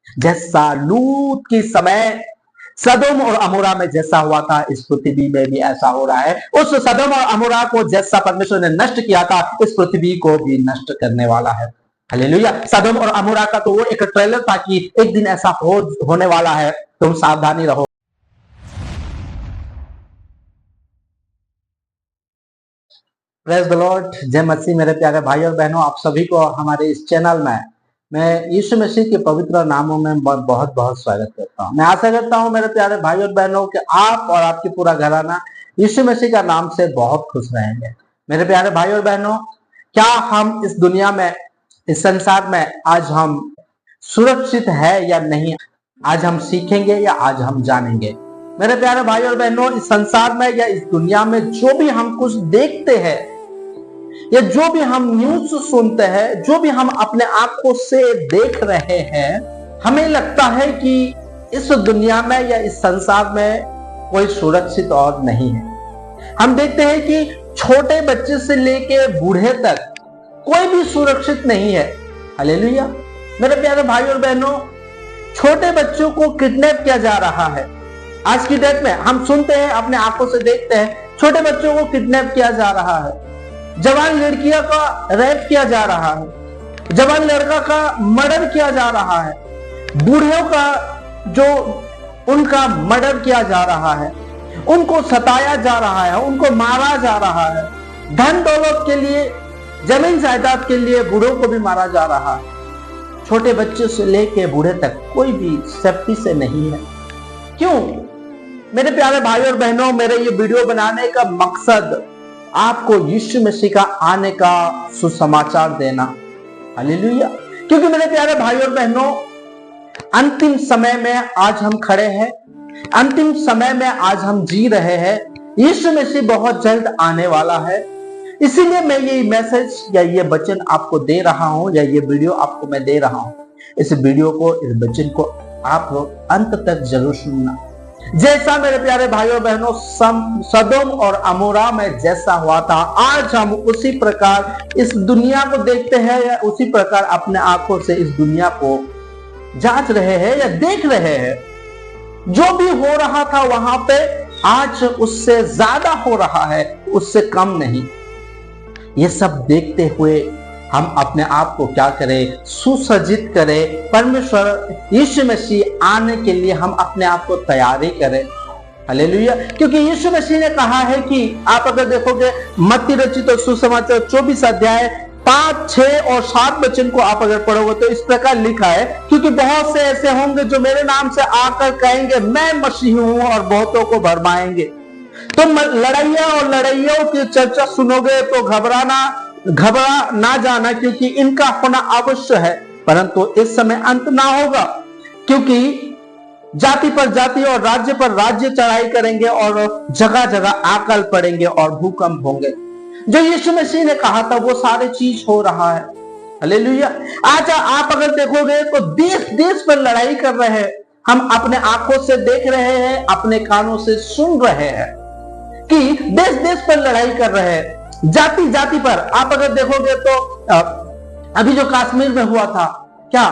जैसा लूत के समय सदोम और अमोरा में जैसा हुआ था, इस पृथ्वी में भी ऐसा हो रहा है। उस सदोम और अमोरा को जैसा परमेश्वर ने नष्ट किया था, इस पृथ्वी को भी नष्ट करने वाला है। हालेलुया। सदोम और अमोरा का तो वो एक ट्रेलर था कि एक दिन ऐसा होने वाला है, तुम सावधानी रहो। Praise the Lord. जय मसीह। मेरे प्यारे भाई और बहनों, आप सभी को हमारे इस चैनल में मैं यीशु मसीह के पवित्र नामों में बहुत बहुत स्वागत करता हूं। मैं आशा करता हूं मेरे प्यारे भाई और बहनों कि आप और आपके पूरा घराना यीशु मसीह का नाम से बहुत खुश रहेंगे। मेरे प्यारे भाई और बहनों, क्या हम इस दुनिया में, इस संसार में आज हम सुरक्षित है या नहीं, आज हम सीखेंगे या आज हम जानेंगे। मेरे प्यारे भाई और बहनों, इस संसार में या इस दुनिया में जो भी हम कुछ देखते हैं या जो भी हम न्यूज सुनते हैं, जो भी हम अपने आंखों से देख रहे हैं, हमें लगता है कि इस दुनिया में या इस संसार में कोई सुरक्षित और नहीं है। हम देखते हैं कि छोटे बच्चे से लेके बूढ़े तक कोई भी सुरक्षित नहीं है। हालेलुया। मेरे प्यारे भाई और बहनों, छोटे बच्चों को किडनैप किया जा रहा है। आज की डेट में हम सुनते हैं, अपने आंखों से देखते हैं, छोटे बच्चों को किडनैप किया जा रहा है। जवान लड़कियों का रेप किया जा रहा है, जवान लड़का का मर्डर किया जा रहा है, बूढ़ियों का जो उनका मर्डर किया जा रहा है, उनको सताया जा रहा है, उनको मारा जा रहा है। धन दौलत के लिए, जमीन जायदाद के लिए बूढ़ों को भी मारा जा रहा है। छोटे बच्चे से लेके बूढ़े तक कोई भी सेफ्टी से नहीं है। क्यों? मेरे प्यारे भाई और बहनों, मेरे ये वीडियो बनाने का मकसद आपको यीशु मसीह का आने का सुसमाचार देना। हालेलुया। क्योंकि मेरे प्यारे भाई और बहनों, अंतिम समय में आज हम खड़े हैं, अंतिम समय में आज हम जी रहे हैं। यीशु मसीह बहुत जल्द आने वाला है। इसीलिए मैं ये मैसेज या ये वचन आपको दे रहा हूं, या ये वीडियो आपको मैं दे रहा हूं। इस वीडियो को, इस वचन को आप अंत तक जरूर सुनना। जैसा मेरे प्यारे भाइयों बहनों सदोम और अमोरा में जैसा हुआ था, आज हम उसी प्रकार इस दुनिया को देखते हैं, या उसी प्रकार अपने आंखों से इस दुनिया को जांच रहे हैं या देख रहे हैं। जो भी हो रहा था वहां पे, आज उससे ज्यादा हो रहा है, उससे कम नहीं। ये सब देखते हुए हम अपने आप को क्या करें? सुसज्जित करें। परमेश्वर यीशु मसीह आने के लिए हम अपने आप को तैयारी करें। हालेलुया। क्योंकि यीशु मसीह ने कहा है कि आप अगर देखोगे मत्ती रचित सुसमाचार 24 अध्याय 5, 6 और 7 वचन को आप अगर पढ़ोगे तो इस प्रकार लिखा है, क्योंकि बहुत से ऐसे होंगे जो मेरे नाम से आकर कहेंगे मैं मसीह हूं, और बहुतों को भरमाएंगे। तुम लड़ाइयां और लड़ाइयों की चर्चा सुनोगे तो घबरा ना जाना, क्योंकि इनका होना अवश्य है, परंतु इस समय अंत ना होगा। क्योंकि जाति पर जाति और राज्य पर राज्य चढ़ाई करेंगे, और जगह जगह आकल पड़ेंगे और भूकंप होंगे। जो यीशु मसीह ने कहा था वो सारे चीज हो रहा है। हालेलुया। आज आप अगर देखोगे तो देश देश पर लड़ाई कर रहे हैं। हम अपने आंखों से देख रहे हैं, अपने कानों से सुन रहे हैं कि देश देश पर लड़ाई कर रहे हैं। जाति जाति पर आप अगर देखोगे तो अभी जो कश्मीर में हुआ था, क्या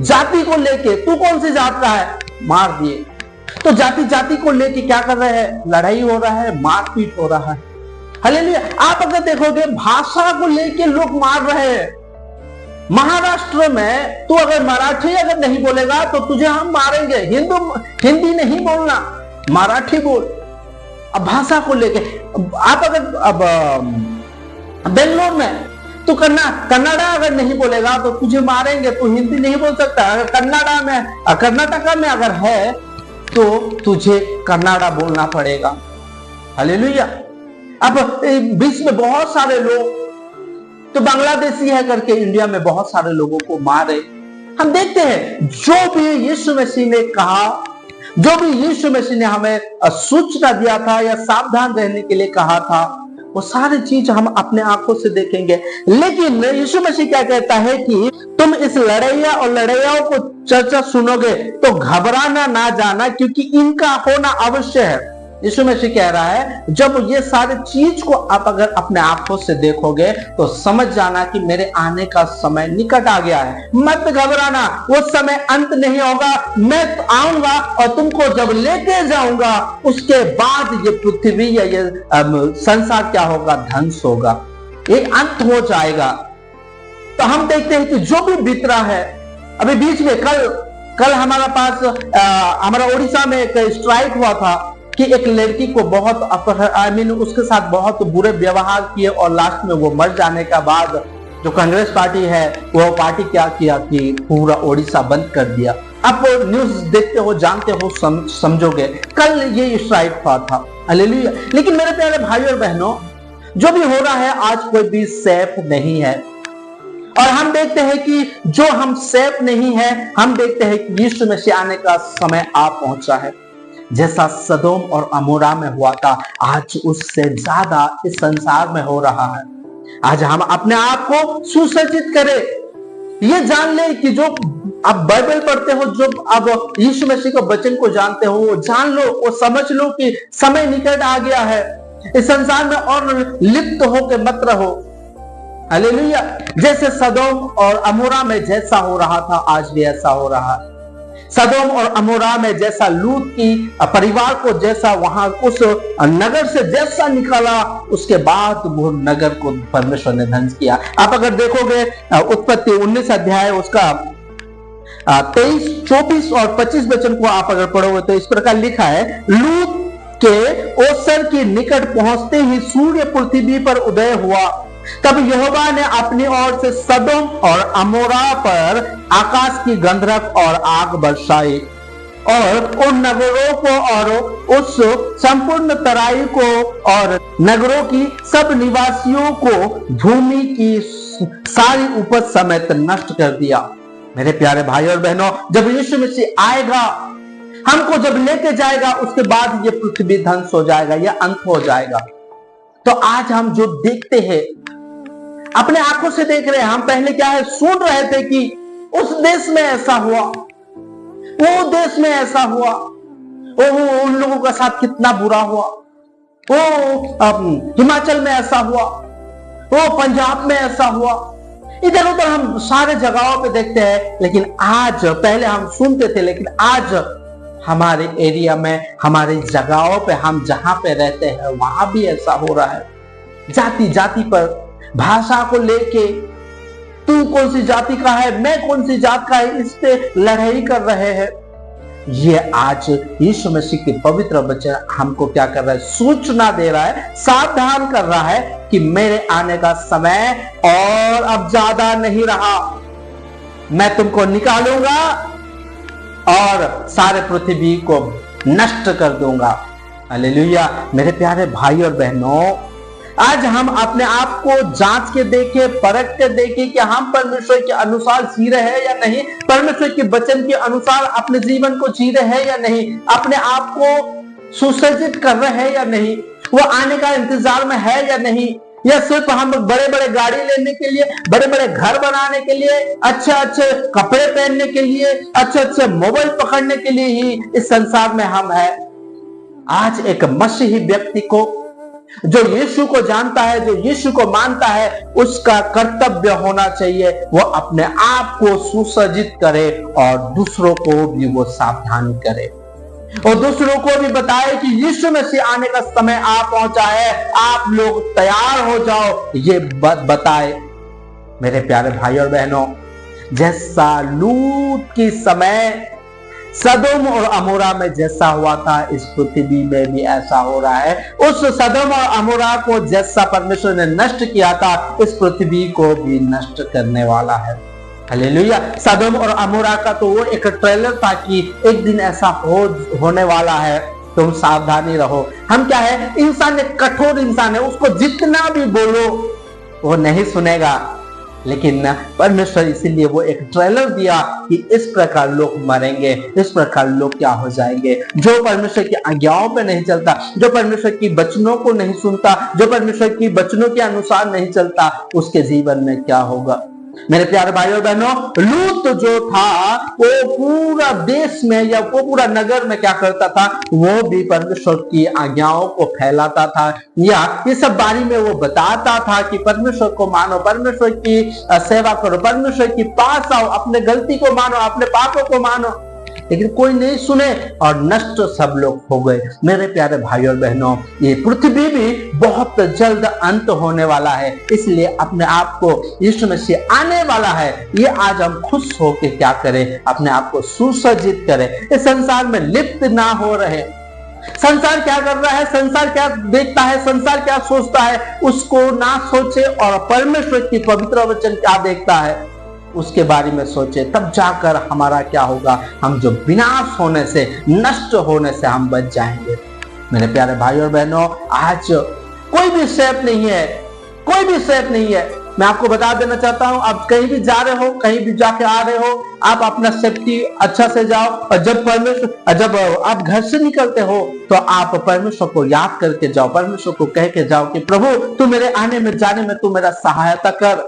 जाति को लेके, तू कौन सी जात का है, मार दिए। तो जाति जाति को लेके क्या कर रहे हैं? लड़ाई हो रहा है, मारपीट हो रहा है। हालेलुया। आप अगर देखोगे भाषा को लेके लोग मार रहे हैं। महाराष्ट्र में तू अगर मराठी अगर नहीं बोलेगा तो तुझे हम मारेंगे। हिंदी नहीं बोलना, मराठी बोल। अब भाषा को लेके आप अगर अब बेंगलोर में तो कन्नड़ा अगर नहीं बोलेगा तो तुझे मारेंगे, तू हिंदी नहीं बोल सकता। अगर कर्नाटका में अगर है तो तुझे कन्नड़ा बोलना पड़ेगा। हालेलुया। अब बीच में बहुत सारे लोग तो बांग्लादेशी है करके इंडिया में बहुत सारे लोगों को मारे। हम देखते हैं जो भी यीशु मसीह ने कहा, जो भी यीशु मसीह ने हमें सूचना दिया था या सावधान रहने के लिए कहा था, वो सारी चीज हम अपने आंखों से देखेंगे। लेकिन यीशु मसीह क्या कहता है कि तुम इस लड़ाइया और लड़ाइयों को चर्चा सुनोगे तो घबराना ना जाना, क्योंकि इनका होना अवश्य है। यीशु मसीह कह रहा है, जब ये सारे चीज को आप अगर अपने आंखों से देखोगे तो समझ जाना कि मेरे आने का समय निकट आ गया है। मत घबराना, वो समय अंत नहीं होगा। मैं आऊंगा और तुमको जब लेके जाऊंगा, उसके बाद ये पृथ्वी या ये संसार क्या होगा, ध्वंस होगा, एक अंत हो जाएगा। तो हम देखते हैं कि जो भी बीत रहा है, अभी बीच में कल हमारा पास हमारा उड़ीसा में एक स्ट्राइक हुआ था कि एक लड़की को बहुत उसके साथ बहुत बुरे व्यवहार किए और लास्ट में वो मर जाने का बाद जो कांग्रेस पार्टी है वो पार्टी क्या किया कि पूरा उड़ीसा बंद कर दिया। आप न्यूज देखते हो, जानते हो, समझोगे। कल ये स्ट्राइक हुआ था, हालेलुया। लेकिन मेरे प्यारे भाई और बहनों, जो भी हो रहा है आज कोई भी सेफ नहीं है। और हम देखते हैं कि जो हम सेफ नहीं है, हम देखते हैं कि यीशु मसीह आने का समय आ पहुंचा है। जैसा सदोम और अमोरा में हुआ था, आज उससे ज्यादा इस संसार में हो रहा है। आज हम अपने आप को सुसज्जित करें। ये जान ले कि जो आप बाइबल पढ़ते हो, जो अब यीशु मसीह के वचन को जानते हो, वो जान लो, वो समझ लो कि समय निकट आ गया है। इस संसार में और लिप्त होकर मत रहो, हालेलुया। जैसे सदोम और अमोरा में जैसा हो रहा था, आज भी ऐसा हो रहा है। सदोम और अमोरा में जैसा लूत की परिवार को जैसा वहां उस नगर से जैसा निकाला, उसके बाद वो नगर को परमेश्वर ने ध्वंस किया। आप अगर देखोगे उत्पत्ति 19 अध्याय उसका 23, 24 और 25 वचन को आप अगर पढ़ोगे तो इस प्रकार लिखा है, लूत के ओसर के निकट पहुंचते ही सूर्य पृथ्वी पर उदय हुआ। तब यहोवा ने अपनी ओर से सदोम और अमोरा पर आकाश की गंधक और आग बरसाई और उन नगरों को और उस संपूर्ण तराई को और नगरों की सब निवासियों को भूमि की सारी उपज समेत नष्ट कर दिया। मेरे प्यारे भाई और बहनों, जब यीशु मसीह आएगा, हमको जब लेके जाएगा, उसके बाद ये पृथ्वी ध्वंस हो जाएगा, यह अंत हो जाएगा। तो आज हम जो देखते हैं, अपने आंखों से देख रहे हैं। हम पहले क्या है, सुन रहे थे कि उस देश में ऐसा हुआ, वो देश में ऐसा हुआ, वो उन लोगों के साथ कितना बुरा हुआ, वो हिमाचल में ऐसा हुआ, वो पंजाब में ऐसा हुआ। इधर उधर हम सारे जगहों पे देखते हैं। लेकिन आज, पहले हम सुनते थे, लेकिन आज हमारे एरिया में, हमारी जगहों पे, हम जहां पे रहते हैं वहां भी ऐसा हो रहा है। जाति जाति पर, भाषा को लेके, तू कौन सी जाति का है, मैं कौन सी जात का है, इस पे लड़ाई कर रहे हैं। ये आज यीशु मसीह के पवित्र वचन हमको क्या कर रहा है, सूचना दे रहा है, सावधान कर रहा है कि मेरे आने का समय और अब ज्यादा नहीं रहा। मैं तुमको निकालूंगा और सारे पृथ्वी को नष्ट कर दूंगा। हालेलुया। मेरे प्यारे भाई और बहनों, आज हम अपने आप को जांच के देखें, परख के देखें कि हम परमेश्वर के अनुसार जी रहे हैं या नहीं, परमेश्वर के वचन के अनुसार अपने जीवन को जी रहे हैं या नहीं, अपने आप को सुसज्जित कर रहे हैं या नहीं, वो आने का इंतजार में है या नहीं, या सिर्फ हम बड़े बड़े गाड़ी लेने के लिए, बड़े बड़े घर बनाने के लिए, अच्छे अच्छे कपड़े पहनने के लिए, अच्छे अच्छे मोबाइल पकड़ने के लिए ही इस संसार में हम हैं। आज एक मसीही व्यक्ति को, जो यीशु को जानता है, जो यीशु को मानता है, उसका कर्तव्य होना चाहिए वो अपने आप को सुसज्जित करे और दूसरों को भी वो सावधान करे और दूसरों को भी बताए कि यीशु मसीह आने का समय आ पहुंचा है, आप लोग तैयार हो जाओ, ये बताए। मेरे प्यारे भाई और बहनों, जैसा लूत की समय सदोम और अमोरा में जैसा हुआ था, इस पृथ्वी में भी ऐसा हो रहा है। उस सदोम और अमोरा को जैसा परमेश्वर ने नष्ट किया था, इस पृथ्वी को भी नष्ट करने वाला है। हालेलुया। सदोम और अमोरा का तो वो एक ट्रेलर था कि एक दिन ऐसा होने वाला है, तुम सावधानी रहो। हम क्या है, इंसान एक कठोर इंसान है, उसको जितना भी बोलो वो नहीं सुनेगा। लेकिन परमेश्वर इसीलिए वो एक ट्रेलर दिया कि इस प्रकार लोग मरेंगे, इस प्रकार लोग क्या हो जाएंगे। जो परमेश्वर की आज्ञाओं पे नहीं चलता, जो परमेश्वर की वचनों को नहीं सुनता, जो परमेश्वर की वचनों के अनुसार नहीं चलता, उसके जीवन में क्या होगा। मेरे प्यारे भाइयों बहनों, लूत जो था वो पूरा देश में या वो पूरा नगर में क्या करता था, वो भी परमेश्वर की आज्ञाओं को फैलाता था, या ये सब बारे में वो बताता था कि परमेश्वर को मानो, परमेश्वर की सेवा करो, परमेश्वर की पास आओ, अपने गलती को मानो, अपने पापों को मानो। लेकिन कोई नहीं सुने और नष्ट सब लोग हो गए। मेरे प्यारे भाइयों और बहनों, ये पृथ्वी भी बहुत जल्द अंत होने वाला है, इसलिए अपने आप को यीशु मसीह आने वाला है, ये आज हम खुश होकर क्या करें, अपने आप को सुसज्जित करें, इस संसार में लिप्त ना हो रहे। संसार क्या कर रहा है, संसार क्या देखता है, संसार क्या सोचता है, उसको ना सोचे और परमेश्वर की पवित्र वचन क्या देखता है उसके बारे में सोचे, तब जाकर हमारा क्या होगा, हम जो विनाश होने से, नष्ट होने से हम बच जाएंगे। मेरे प्यारे भाइयों और बहनों, आज कोई भी सेफ नहीं है, कोई भी सेफ नहीं है। मैं आपको बता देना चाहता हूं, आप कहीं भी जा रहे हो, कहीं भी जाके आ रहे हो, आप अपना सेफ्टी अच्छा से जाओ, और जब आप घर से निकलते हो तो आप परमेश्वर को याद करके जाओ, परमेश्वर को कह के जाओ कि प्रभु तू मेरे आने में जाने में तू मेरा सहायता कर।